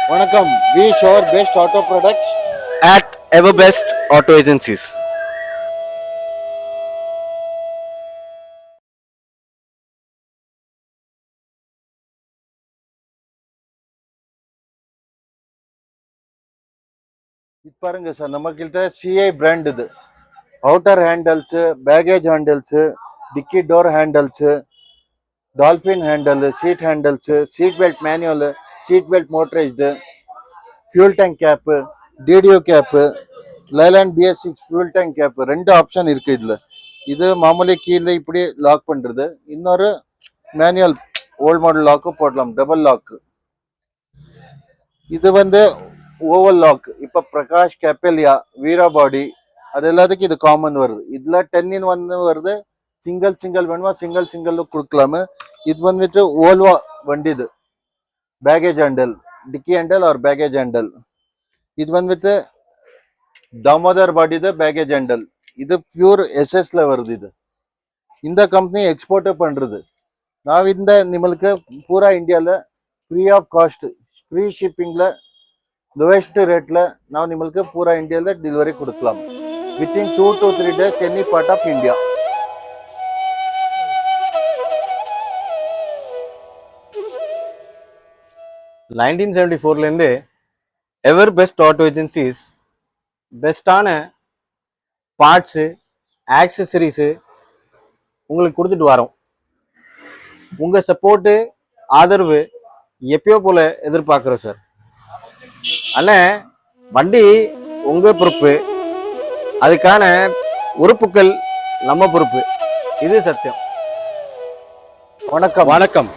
Vanakkam, we show our best auto products. at Everbest Auto Agencies. இது பாருங்க sir, நம்ம கிட்ட CI பிராண்ட் இது. Outer handles, baggage handles, dicky door handles, dolphin handle, seat handles, seat belt manual, seat belt motorised, fuel tank cap, டிடிஓ cap, Leyland BS6 fuel tank cap, ரெண்டு option இருக்கு இதுல. இது மாமூலி கீழே இப்படி லாக் பண்றது, இன்னொரு மேனுவல் ஓல்ட் மாடல் லாக்கு போடலாம், டபுள் லாக். இது வந்து ஓவல் லாக். இப்போ பிரகாஷ், கெப்பலியா, வீரா பாடி அது எல்லாத்துக்கும் இது காமன் வருது. இதுல 10-in-1 வருது. சிங்கிள் வேணுமா சிங்கிள் கொடுக்கலாம. இது வந்துட்டு ஓல்வா வண்டி. இது பேகேஜ் ஹேண்டல், டிக்கி ஹேண்டல் ஆர் பேகேஜ் ஹேண்டல். இது வந்துட்டு தாமோதர் பாடி பேகேஜ் ஹேண்டல். இது பியூர் SS வருது. இது இந்த கம்பெனி எக்ஸ்போர்ட் பண்றது. நான் இந்த நிமலுக்கு பூரா இந்தியாவில் ஃப்ரீ ஆஃப் காஸ்ட், ஃப்ரீ ஷிப்பிங்ல, லோவஸ்ட் ரேட்ல நான் நிமலுக்கு பூரா இந்தியாவில் டெலிவரி கொடுக்கலாம். Within 2 to 3 days any part of India. Nineteen 1974 ever best auto agencies பெஸ்ட்டான பார்ட்ஸு, ஆக்சசரிஸு உங்களுக்கு கொடுத்துட்டு வரோம். உங்கள் சப்போர்ட்டு, ஆதரவு எப்பயோ போல் எதிர்பார்க்குறோம் சார். அண்ணே, வண்டி உங்கள் பொறுப்பு, அதுக்கான உறுப்புகள் நம்ம பொறுப்பு. இது சத்தியம். வணக்கம். வணக்கம்.